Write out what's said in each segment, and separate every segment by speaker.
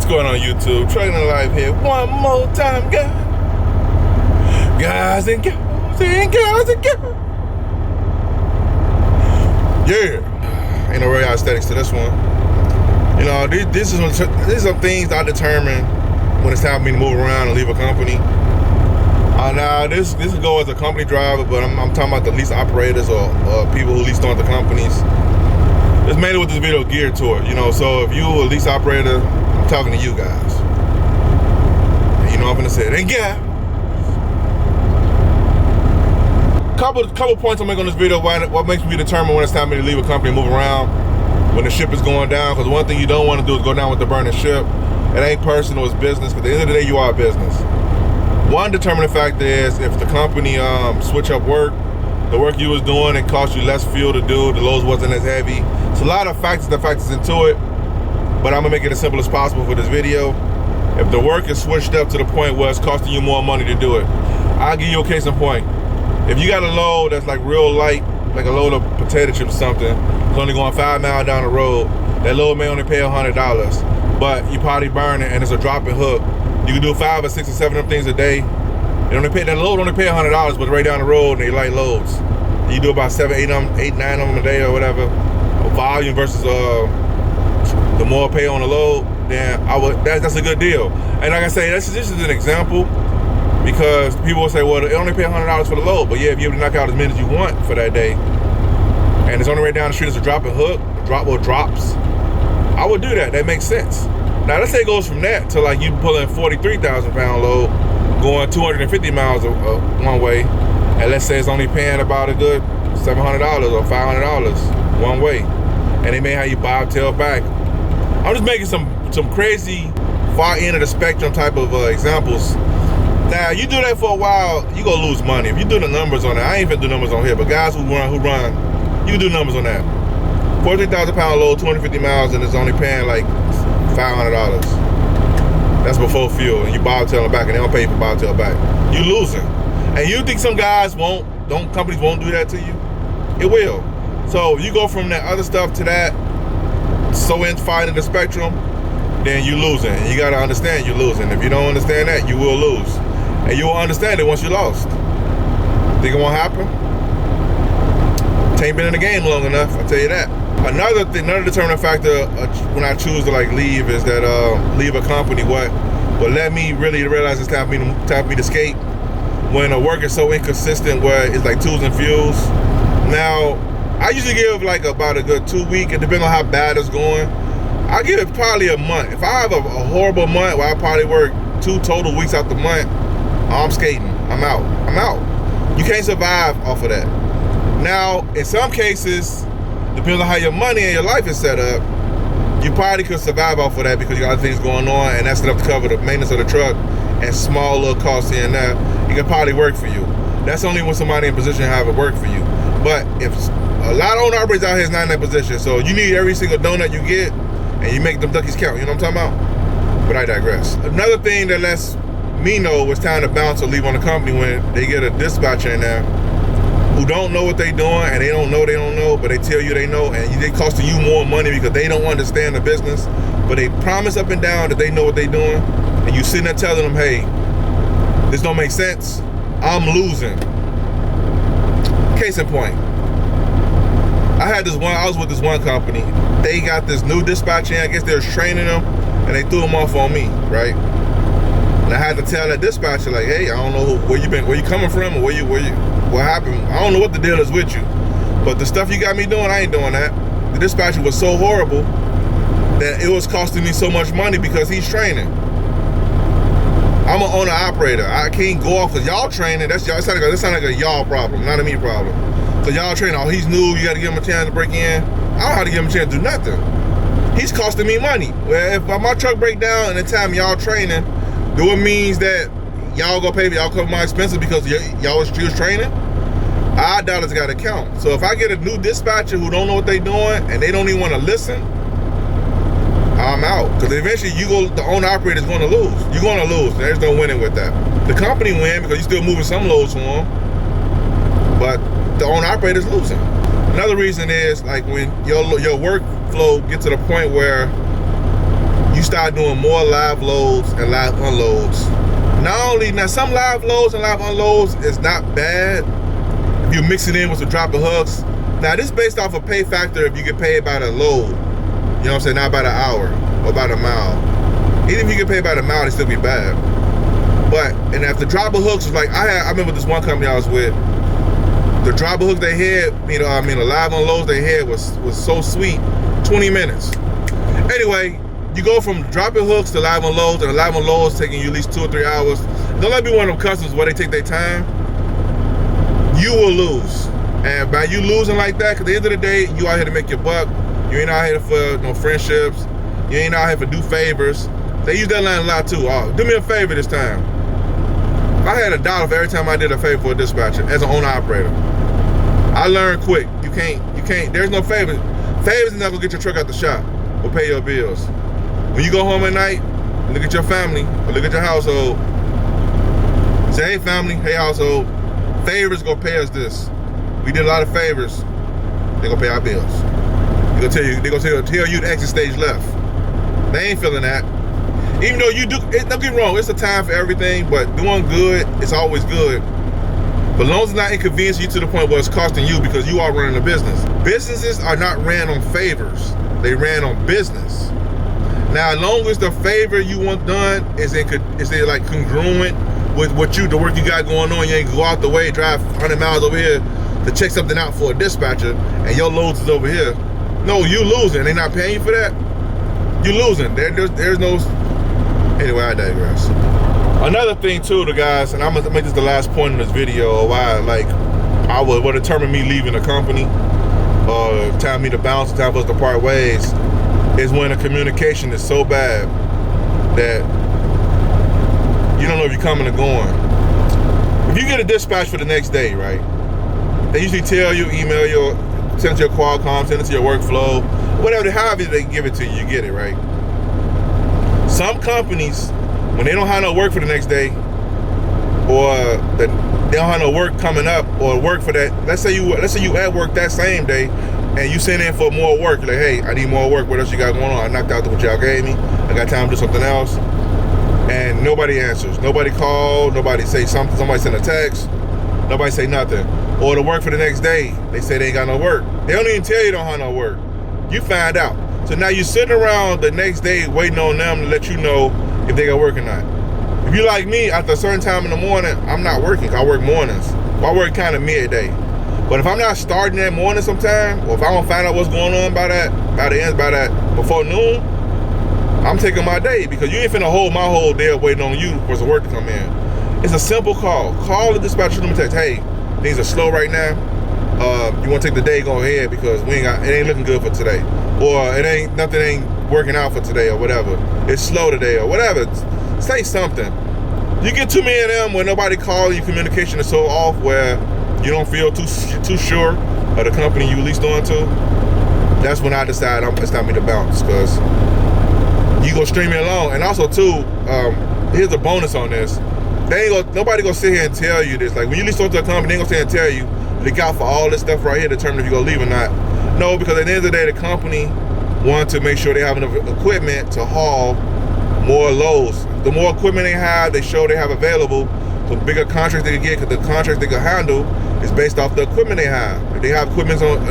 Speaker 1: going on YouTube? Training Life here. One more time, guys. Guys and girls and girls and girls. Yeah. Ain't no real aesthetics to this one. You know, these are some things that I determine when it's time for me to move around and leave a company. Now this will go as a company driver, but I'm talking about the lease operators or people who lease on the companies. It's mainly what this video geared toward, you know. So if you a lease operator, I'm talking to you guys. And you know I'm gonna say it. And yeah. Couple points I'll make on this video. What makes me determine when it's time for me to leave a company and move around when the ship is going down. Because one thing you don't want to do is go down with the burning ship. It ain't personal, it's business. Because at the end of the day, you are a business. One determining factor is if the company switch up work, the work you was doing, it cost you less fuel to do, the loads wasn't as heavy. It's a lot of factors that factors into it, but I'm gonna make it as simple as possible for this video. If the work is switched up to the point where it's costing you more money to do it, I'll give you a case in point. If you got a load that's like real light, like a load of potato chips or something, it's only going 5 miles down the road, that load may only pay $100, but you probably burn it and it's a dropping hook. You can do 5 or 6 or 7 of them things a day. That load only pay $100, but right down the road, and they light loads. You do about 7, 8, 9 of them a day or whatever. Volume versus the more pay on the load, then that's a good deal. And like I say, this is an example because people will say, well, it only pay $100 for the load, but yeah, if you're able to knock out as many as you want for that day, and it's only right down the street as a dropping hook, drops, I would do that. That makes sense. Now let's say it goes from that to like you pulling 43,000 pound load, going 250 miles one way, and let's say it's only paying about a good $700 or $500 one way, and they may have you bobtail back. I'm just making some crazy far end of the spectrum type of examples. Now you do that for a while, you gonna lose money. If you do the numbers on that, I ain't finna do numbers on here, but guys who run, you can do numbers on that. 43,000 pound load, 250 miles, and it's only paying like $500. That's before fuel, and you bobtail back, and they don't pay you for bobtail back. You losing. And you think some guys companies won't do that to you? It will. So you go from that other stuff to that so far into the spectrum, then you losing. And you gotta understand you're losing. If you don't understand that, you will lose. And you will understand it once you lost. Think it won't happen? Ain't been in the game long enough, I'll tell you that. Another determining factor when I choose to like leave is that leave a company. What let me really realize it's time for me to skate when the work is so inconsistent where it's like tools and fuels. Now I usually give like about a good 2 weeks. It depends on how bad it's going. I give it probably a month. If I have a horrible month where I probably work 2 total weeks out the month, I'm skating. I'm out. You can't survive off of that. Now in some cases, depends on how your money and your life is set up, you probably could survive off of that because you got other things going on, and that's enough to cover the maintenance of the truck and small little costs here and there. It can probably work for you. That's only when somebody in position to have it work for you. But if a lot of owner-operators out here is not in that position, so you need every single donut you get, and you make them duckies count. You know what I'm talking about? But I digress. Another thing that lets me know it's time to bounce or leave on the company when they get a dispatcher in there who don't know what they doing, and they don't know, but they tell you they know, and they costing you more money because they don't understand the business, but they promise up and down that they know what they doing, and you sitting there telling them, hey, this don't make sense, I'm losing. Case in point, I was with this one company, they got this new dispatcher in, I guess they was training them, and they threw them off on me, right? And I had to tell that dispatcher, like, hey, I don't know where you coming from, or what happened? I don't know what the deal is with you, but the stuff you got me doing, I ain't doing that. The dispatcher was so horrible that it was costing me so much money because he's training. I'm an owner operator. I can't go off because y'all training. That's y'all. It sounds like a y'all problem, not a me problem. So y'all training. Oh, he's new. You got to give him a chance to break in. I don't know how to give him a chance to do nothing. He's costing me money. Well, if my truck break down in the time y'all training, do it means that y'all gonna pay me, y'all cover my expenses because y'all was training? Our dollars gotta count. So if I get a new dispatcher who don't know what they doing and they don't even wanna listen, I'm out. Because eventually the owner operator is gonna lose. You're gonna lose. There's no winning with that. The company win because you're still moving some loads for them, but the owner operator is losing. Another reason is like when your workflow gets to the point where start doing more live loads and live unloads. Now some live loads and live unloads is not bad if you mix it in with some drop of hooks. Now this is based off a pay factor if you get paid by the load. You know what I'm saying? Not by the hour or by the mile. Even if you get paid by the mile, it still be bad. But, and if the drop of hooks was like, I remember this one company I was with, the drop of hooks they had, the live unloads they had was so sweet, 20 minutes. Anyway, you go from dropping hooks to live unloads, and the live unloads taking you at least 2 or 3 hours. Don't let me be one of them customers where they take their time. You will lose. And by you losing like that, because at the end of the day, you out here to make your buck. You ain't out here for no friendships. You ain't out here for do favors. They use that line a lot too. Oh, do me a favor this time. I had $1 for every time I did a favor for a dispatcher as an owner operator. I learned quick. You can't, there's no favors. Favors is not gonna get your truck out the shop or pay your bills. When you go home at night, look at your family or look at your household. Say, hey family, hey household, favors gonna pay us this. We did a lot of favors. They gonna pay our bills. They gonna tell you the exit stage left. They ain't feeling that. Even though you do, don't get me wrong, it's a time for everything, but doing good is always good. But as long as it's not inconveniencing you to the point where it's costing you because you are running a business. Businesses are not ran on favors. They ran on business. Now, as long as the favor you want done is like congruent with the work you got going on, you ain't go out the way, drive 100 miles over here to check something out for a dispatcher, and your loads is over here. No, you losing. They're not paying you for that. You losing. There's no. Anyway, I digress. Another thing too, the guys, and I'm gonna make this the last point in this video, why what determined me leaving the company, or time me to bounce, time for us to part ways, is when the communication is so bad that you don't know if you're coming or going. If you get a dispatch for the next day, right? They usually tell you, email you, send it to your Qualcomm, send it to your workflow, whatever, however they give it to you, you get it, right? Some companies, when they don't have no work for the next day, or they don't have no work coming up, or work for that, let's say you at work that same day, and you send in for more work, you're like, hey, I need more work, what else you got going on? I knocked out what y'all gave me, I got time to do something else, and nobody answers, nobody called, nobody say something, somebody send a text, nobody say nothing. Or the work for the next day, they say they ain't got no work. They don't even tell you don't have no work. You find out. So now you're sitting around the next day waiting on them to let you know if they got work or not. If you like me, after a certain time in the morning, I'm not working. I work mornings. Well, I work kind of midday. But if I'm not starting that morning sometime, or if I don't find out what's going on by that before noon, I'm taking my day, because you ain't finna hold my whole day up waiting on you for some work to come in. It's a simple call. Call the dispatcher and text, hey, things are slow right now. You want to take the day, go ahead, because it ain't looking good for today, or nothing ain't working out for today, or whatever. It's slow today, or whatever. Say something. You get too many of them where nobody calls, your communication is so off, where you don't feel too sure of the company you leased on to. That's when I decide it's time for me to bounce, because you go string me along. And also too, here's a bonus on this. Nobody gonna sit here and tell you this. Like when you lease on to a company, they ain't gonna sit here and tell you, look out for all this stuff right here to determine if you're gonna leave or not. No, because at the end of the day, the company wants to make sure they have enough equipment to haul more loads. The more equipment they have, they show they have available, the bigger contracts they can get, because the contracts they can handle is based off the equipment they have. If they have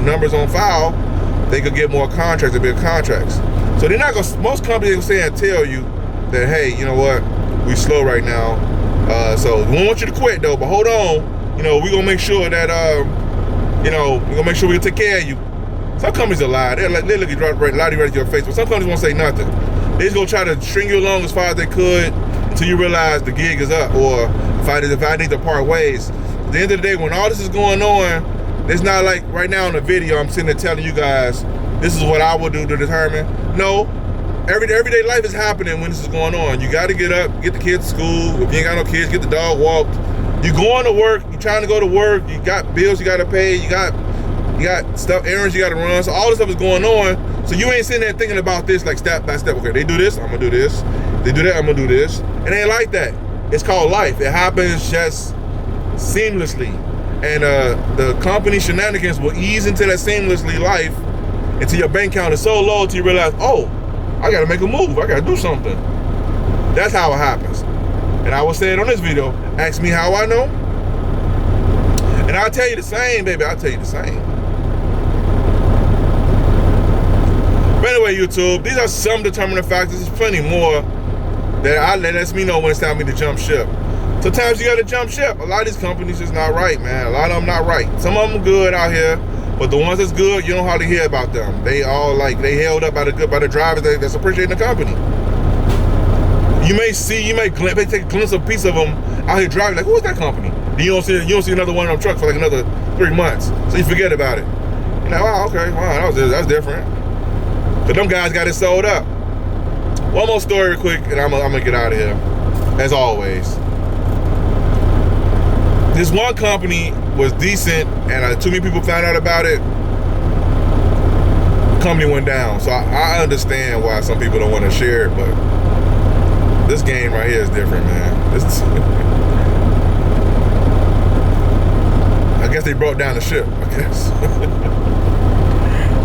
Speaker 1: numbers on file, they could get more contracts and bigger contracts. So they're not gonna, most companies will say and tell you that, hey, you know what, we slow right now. So we don't want you to quit though, but hold on. We're gonna make sure that we're gonna make sure we take care of you. Some companies are lying. They're like, they look at lie right to your face, but some companies won't say nothing. They just gonna try to string you along as far as they could until you realize the gig is up, or if I need to part ways. At the end of the day, when all this is going on, it's not like right now in the video I'm sitting there telling you guys this is what I will do to determine. No, everyday life is happening when this is going on. You got to get up, get the kids to school. If you ain't got no kids, get the dog walked. You going to work, you trying to go to work, you got bills you got to pay, you got stuff, errands you got to run. So all this stuff is going on. So you ain't sitting there thinking about this like step by step. Okay, they do this, I'm gonna do this. They do that, I'm gonna do this. It ain't like that. It's called life. It happens just seamlessly. And the company shenanigans will ease into that seamlessly life until your bank account is so low till you realize, oh, I gotta make a move. I gotta do something. That's how it happens. And I will say it on this video. Ask me how I know. And I'll tell you the same, baby. I'll tell you the same. But anyway, YouTube, these are some determining factors. There's plenty more that lets me know when it's time for me to jump ship. Sometimes you gotta jump ship. A lot of these companies is not right, man. A lot of them not right. Some of them good out here, but the ones that's good, you don't hardly hear about them. They all they held up by the drivers that's appreciating the company. You may take a glimpse of a piece of them out here driving, like, who is that company? Then you don't see another one on them truck for like another 3 months. So you forget about it. You're like, wow, okay, wow, that's different. But them guys got it sold up. One more story real quick, and I'm gonna get out of here. As always. This one company was decent, and too many people found out about it. The company went down. So I understand why some people don't want to share it, but this game right here is different, man. I guess they broke down the ship, I guess.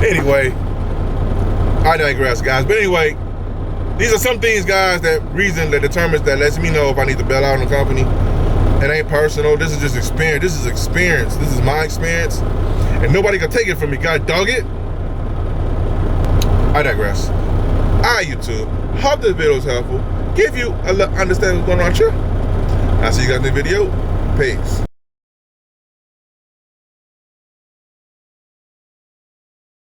Speaker 1: Anyway, I digress, guys. But anyway, these are some things, guys, that lets me know if I need to bail out on the company. It ain't personal. This is just experience. This is experience. This is my experience. And nobody can take it from me. God dog it. I digress. Alright, YouTube. Hope this video was helpful. Give you a little understanding what's going on here. I'll see you guys in the video. Peace.